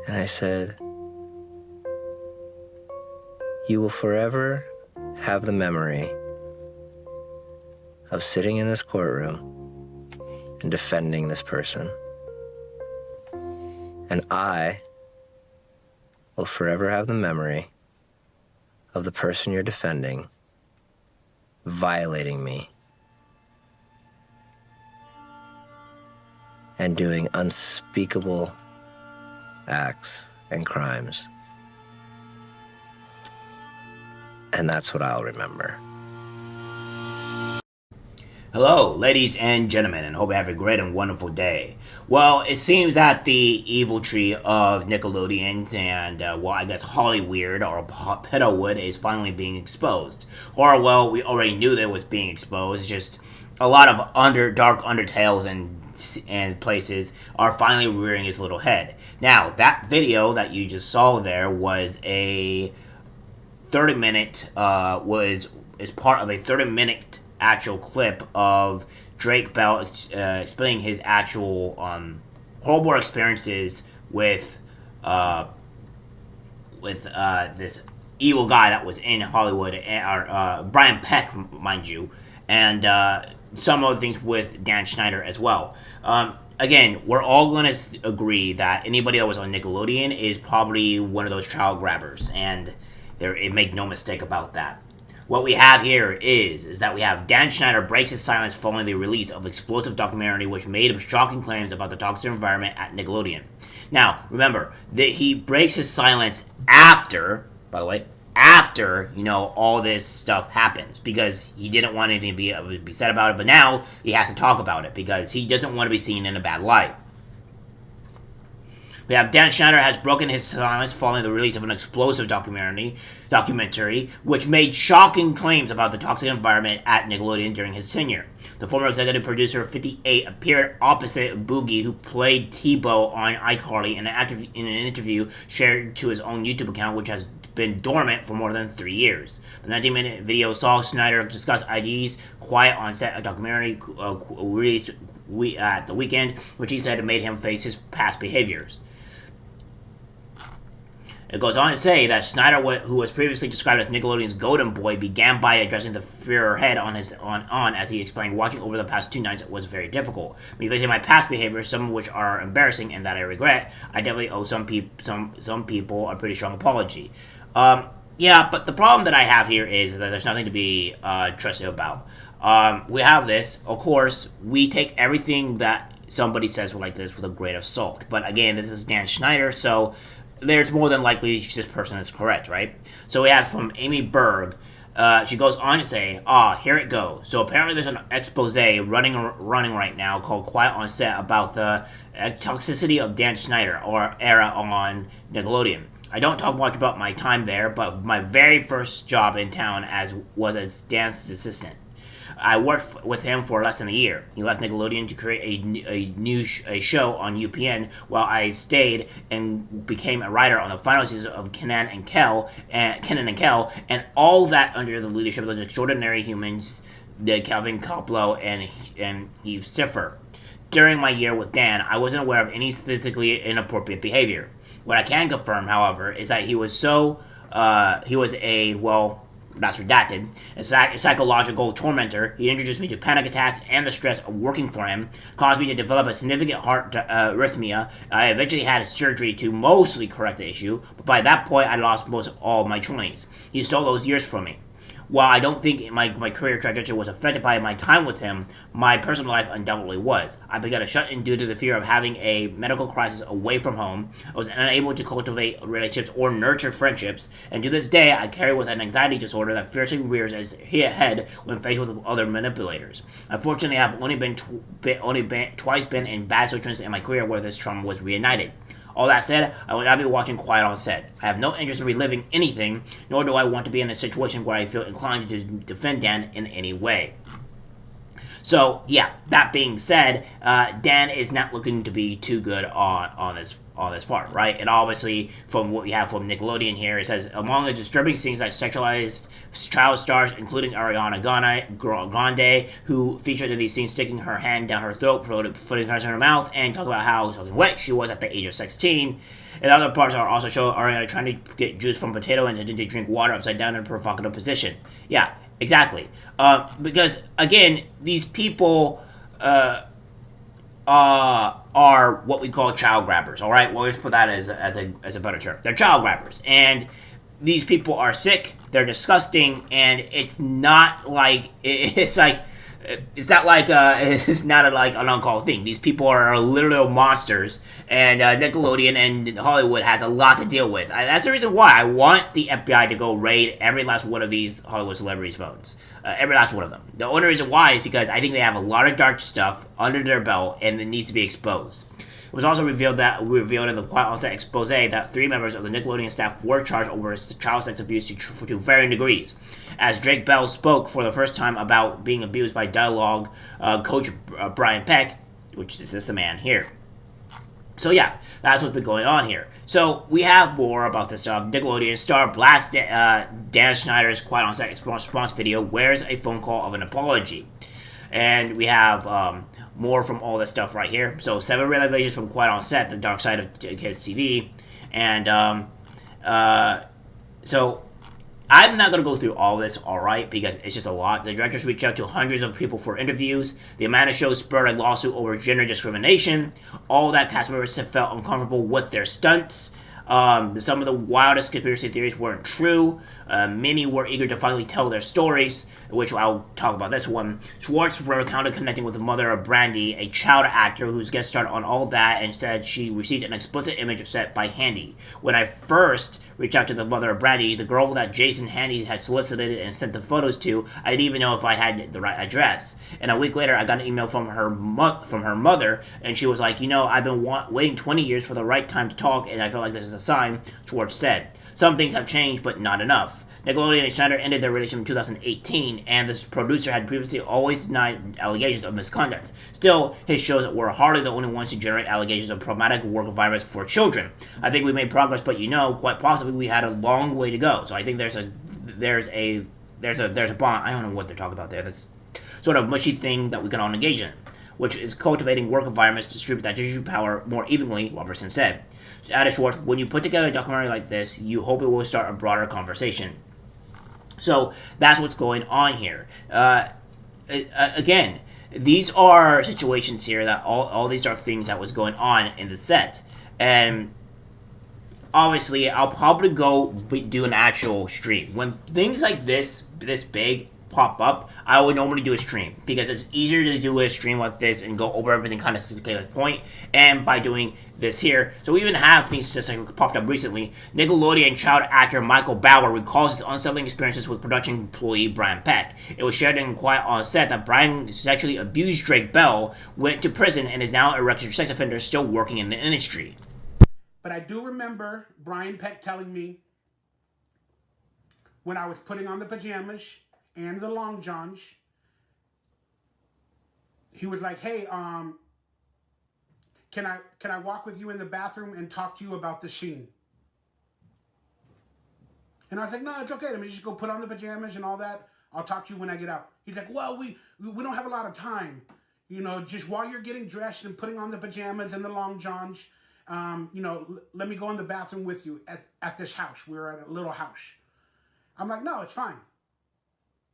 And I said, "You will forever have the memory of sitting in this courtroom and defending this person. And I will forever have the memory of the person you're defending violating me and doing unspeakable acts and crimes. And that's what I'll remember." Hello, ladies and gentlemen, and hope you have a great and wonderful day. Well, it seems that the evil tree of Nickelodeon and, I guess Hollyweird or Petalwood is finally being exposed. Or, well, we already knew that it was being exposed, just a lot of dark undertales and places are finally rearing its little head. Now, that video that you just saw there was a 30-minute, is part of a 30-minute actual clip of Drake Bell explaining his actual horrible experiences with this evil guy that was in Hollywood, Brian Peck, mind you, and some other things with Dan Schneider as well. Again, we're all going to agree that anybody that was on Nickelodeon is probably one of those child grabbers, and make no mistake about that. What we have here is that we have Dan Schneider breaks his silence following the release of explosive documentary which made shocking claims about the toxic environment at Nickelodeon. Now, remember that he breaks his silence after, by the way, after, all this stuff happens, because he didn't want anything to be said about it, but now he has to talk about it because he doesn't want to be seen in a bad light. We have Dan Schneider has broken his silence following the release of an explosive documentary which made shocking claims about the toxic environment at Nickelodeon during his tenure. The former executive producer of 58 appeared opposite Boogie, who played Tebow on iCarly, in an interview shared to his own YouTube account, which has been dormant for more than 3 years. The 19-minute video saw Schneider discuss ideas quiet on set, a documentary released at the weekend, which he said made him face his past behaviors. It goes on to say that Schneider, who was previously described as Nickelodeon's golden boy, began by addressing the fear head on as he explained, "Watching over the past 2 nights was very difficult. Me facing my past behaviors, some of which are embarrassing and that I regret, I definitely owe some people a pretty strong apology." Yeah, but the problem that I have here is that there's nothing to be trusted about. We have this. Of course, we take everything that somebody says like this with a grain of salt. But again, this is Dan Schneider, so there's more than likely this person is correct, right? So we have from Amy Berg. She goes on to say, here it goes. So apparently there's an expose running right now called Quiet on Set about the toxicity of Dan Schneider or era on Nickelodeon. I don't talk much about my time there, but my very first job in town was as Dan's assistant. I worked with him for less than a year. He left Nickelodeon to create a show on UPN, while I stayed and became a writer on the final season of Kenan and Kel, and all that under the leadership of those extraordinary humans, the Calvin Koplow and Eve Siffer. During my year with Dan, I wasn't aware of any physically inappropriate behavior. What I can confirm, however, is that he was that's redacted, a psychological tormentor. He introduced me to panic attacks and the stress of working for him, caused me to develop a significant heart arrhythmia. I eventually had surgery to mostly correct the issue, but by that point I lost most of all my 20s. He stole those years from me. While I don't think my career trajectory was affected by my time with him, my personal life undoubtedly was. I began to shut in due to the fear of having a medical crisis away from home. I was unable to cultivate relationships or nurture friendships, and to this day, I carry with an anxiety disorder that fiercely rears its head when faced with other manipulators. Unfortunately, I've only twice been in bad situations in my career where this trauma was reignited. All that said, I will not be watching Quiet on Set. I have no interest in reliving anything, nor do I want to be in a situation where I feel inclined to defend Dan in any way. So yeah, that being said, Dan is not looking to be too good on this part, right? And obviously, from what we have from Nickelodeon here, it says among the disturbing scenes like sexualized child stars, including Ariana Grande, who featured in these scenes sticking her hand down her throat, putting hers in her mouth, and talk about how something wet she was at the age of 16. And other parts are also show Ariana trying to get juice from potato and to drink water upside down in a provocative position. Yeah, exactly. Because again, these people are what we call child grabbers. All right, well, let's put that as a better term. They're child grabbers, and these people are sick. They're disgusting, and it's not like it's not like an uncalled thing. These people are literal monsters, and Nickelodeon and Hollywood has a lot to deal with. That's the reason why I want the FBI to go raid every last one of these Hollywood celebrities' phones. Every last one of them. The only reason why is because I think they have a lot of dark stuff under their belt, and it needs to be exposed. It was also revealed in the Quiet on Set expose that 3 members of the Nickelodeon staff were charged over child sex abuse to varying degrees. As Drake Bell spoke for the first time about being abused by dialogue coach Brian Peck, which this is the man here. So yeah, that's what's been going on here. So we have more about this stuff. Nickelodeon star blasts Dan Schneider's Quiet on Set response video, wears a phone call of an apology. And we have more from all this stuff right here. So 7 revelations from Quiet on Set, the dark side of kids TV. And so I'm not going to go through all this, alright, because it's just a lot. The directors reached out to hundreds of people for interviews. The Amanda Show spurred a lawsuit over gender discrimination. All that cast members felt uncomfortable with their stunts. Some of the wildest conspiracy theories weren't true. Many were eager to finally tell their stories, which I'll talk about this one. Schwartz recounted connecting with the mother of Brandy, a child actor whose guest starred on All That, and said she received an explicit image set by Handy. When I first reached out to the mother of Brandy, the girl that Jason Handy had solicited and sent the photos to, I didn't even know if I had the right address. And a week later, I got an email from her mother, and she was like, I've been waiting 20 years for the right time to talk, and I feel like this is a sign, Schwartz said. Some things have changed, but not enough. Nickelodeon and Schneider ended their relationship in 2018, and this producer had previously always denied allegations of misconduct. Still, his shows were hardly the only ones to generate allegations of problematic work environments for children. I think we made progress, but quite possibly we had a long way to go. So I think there's a bond. I don't know what they're talking about there. This sort of mushy thing that we can all engage in, which is cultivating work environments to distribute that distribution power more evenly, Robertson said. So, added Schwartz, when you put together a documentary like this, you hope it will start a broader conversation. So that's what's going on here. Again, these are situations here that all these dark things that was going on in the set. And obviously, I'll probably go do an actual stream. When things like this big pop up, I would normally do a stream because it's easier to do a stream like this and go over everything kind of to the point. And by doing this here, so we even have things just like popped up recently. Nickelodeon child actor Michael Bauer recalls his unsettling experiences with production employee Brian Peck. It was shared in Quiet on Set that Brian sexually abused Drake Bell, went to prison, and is now a registered sex offender still working in the industry. But I do remember Brian Peck telling me when I was putting on the pajamas and the long johns, he was like, "Hey, can I walk with you in the bathroom and talk to you about the scene?" And I was like, "No, it's okay. Let me just go put on the pajamas and all that. I'll talk to you when I get out." He's like, "Well, we don't have a lot of time. Just while you're getting dressed and putting on the pajamas and the long johns, let me go in the bathroom with you at this house. We're at a little house." I'm like, "No, it's fine."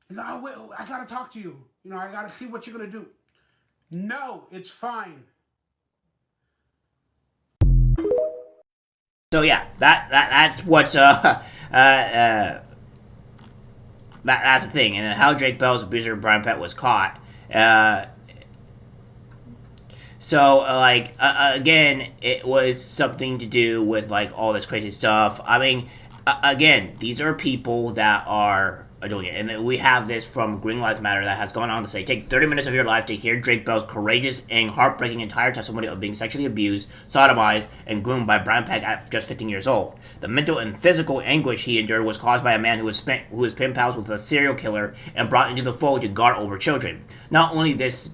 He's like, "Oh, I gotta talk to you. I gotta see what you're gonna do." "No, it's fine." So yeah, that's what that's the thing, and how Drake Bell's abuser Brian Peck was caught. Again, it was something to do with all this crazy stuff. I mean, again, these are people that are doing it. And then we have this from Green Lives Matter that has gone on to say, take 30 minutes of your life to hear Drake Bell's courageous and heartbreaking entire testimony of being sexually abused, sodomized, and groomed by Brian Peck at just 15 years old. The mental and physical anguish he endured was caused by a man who was pen pals with a serial killer and brought into the fold to guard over children. Not only this,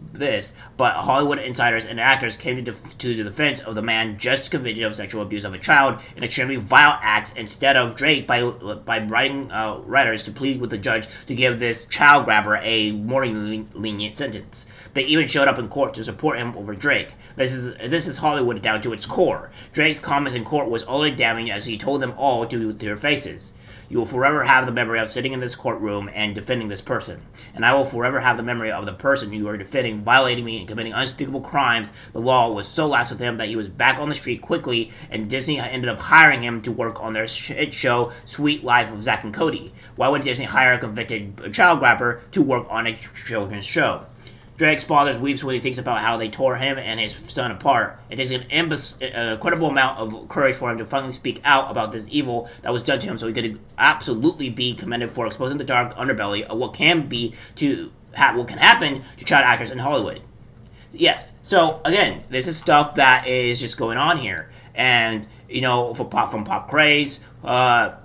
but Hollywood insiders and actors came to the defense of the man just convicted of sexual abuse of a child in extremely vile acts instead of Drake by writing writers to plead with the judge to give this child grabber a more lenient sentence. They even showed up in court to support him over Drake. This is Hollywood down to its core. Drake's comments in court was only damning as he told them all to their faces. You will forever have the memory of sitting in this courtroom and defending this person. And I will forever have the memory of the person you are defending, violating me and committing unspeakable crimes. The law was so lax with him that he was back on the street quickly, and Disney ended up hiring him to work on their hit show, Sweet Life of Zack and Cody. Why would Disney hire a convicted child grabber to work on a children's show? Drake's father weeps when he thinks about how they tore him and his son apart. It takes an incredible amount of courage for him to finally speak out about this evil that was done to him, so he could absolutely be commended for exposing the dark underbelly of what can happen to child actors in Hollywood. Yes, so again, this is stuff that is just going on here, and from Pop Craze about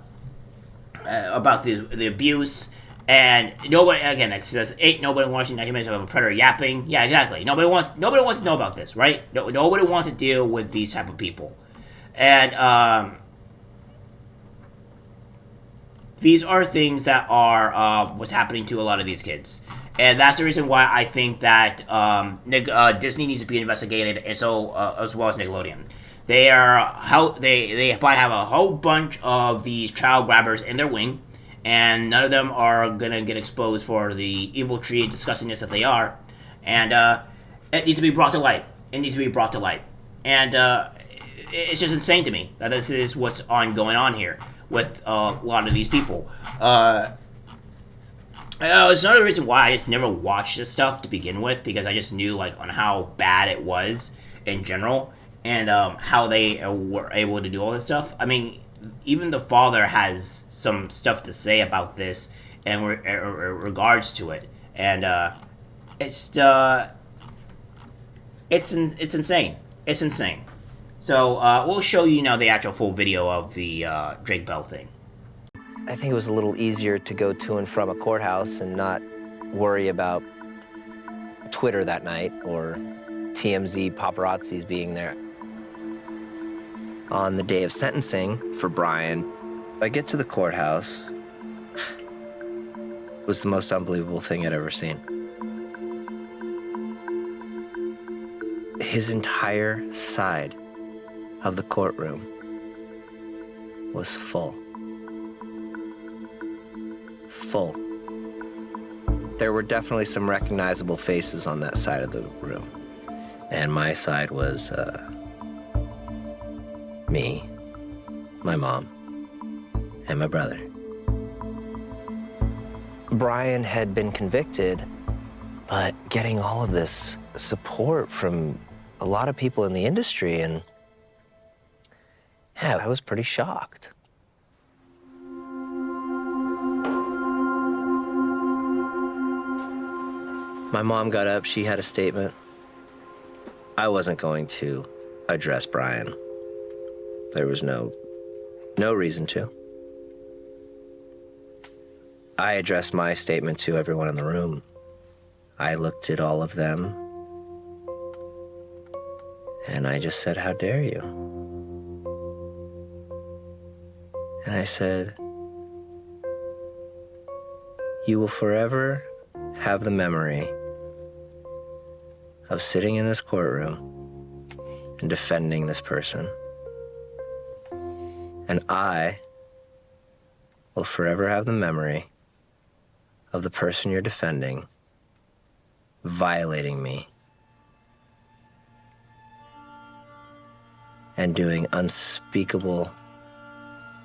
the abuse. And nobody, again, it says, ain't nobody watching 90 minutes of a predator yapping. Yeah, exactly. Nobody wants to know about this, right? Nobody wants to deal with these type of people. And these are things that are what's happening to a lot of these kids. And that's the reason why I think that Disney needs to be investigated, and so as well as Nickelodeon. They probably have a whole bunch of these child grabbers in their wing, and none of them are gonna get exposed for the evil tree and disgustingness that they are, and it needs to be brought to light. And it's just insane to me that this is what's going on here with a lot of these people. It's another reason why I just never watched this stuff to begin with, because I just knew on how bad it was in general, and how they were able to do all this stuff. I mean, even the father has some stuff to say about this in regards to it, and it's insane. It's insane. So we'll show you now the actual full video of the Drake Bell thing. I think it was a little easier to go to and from a courthouse and not worry about Twitter that night or TMZ paparazzis being there. On the day of sentencing for Brian, I get to the courthouse. It was the most unbelievable thing I'd ever seen. His entire side of the courtroom was full. Full. There were definitely some recognizable faces on that side of the room. And my side was, me, my mom, and my brother. Brian had been convicted, but getting all of this support from a lot of people in the industry, and yeah, I was pretty shocked. My mom got up, she had a statement. I wasn't going to address Brian. There was no reason to. I addressed my statement to everyone in the room. I looked at all of them, and I just said, "How dare you?" And I said, "You will forever have the memory of sitting in this courtroom and defending this person. And I will forever have the memory of the person you're defending violating me and doing unspeakable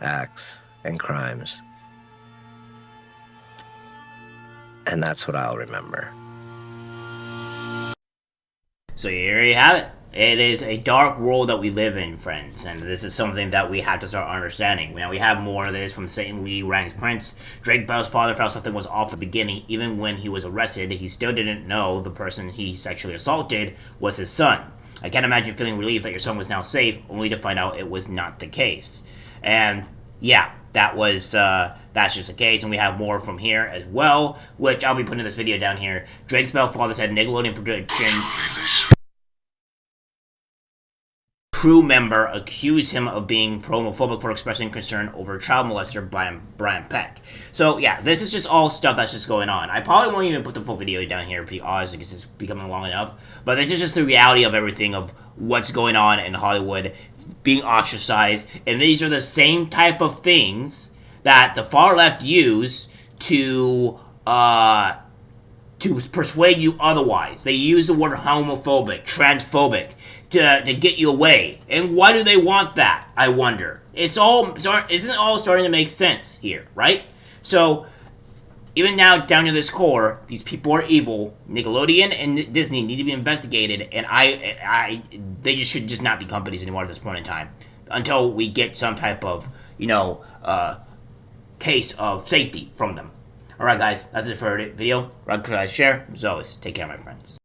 acts and crimes. And that's what I'll remember." So here you have it. It is a dark world that we live in, friends, and this is something that we have to start understanding. Now, we have more of this from St. Lee Rang's Prince. Drake Bell's father felt something was off at the beginning. Even when he was arrested, he still didn't know the person he sexually assaulted was his son. I can't imagine feeling relieved that your son was now safe, only to find out it was not the case. And yeah, that's just the case, and we have more from here as well, which I'll be putting this video down here. Drake's Bell father said Nickelodeon production crew member accused him of being homophobic for expressing concern over child molester Brian Peck. So yeah, this is just all stuff that's just going on. I probably won't even put the full video down here, to be honest, because it's becoming long enough. But this is just the reality of everything of what's going on in Hollywood, being ostracized, and these are the same type of things that the far left use to persuade you otherwise. They use the word homophobic, transphobic, to get you away. And why do they want that, I wonder? Isn't it all starting to make sense here, right? So, even now, down to this core, these people are evil. Nickelodeon and Disney need to be investigated, and they should just not be companies anymore at this point in time. Until we get some type of, case of safety from them. Alright guys, that's it for the video. Like, share. As always, take care my friends.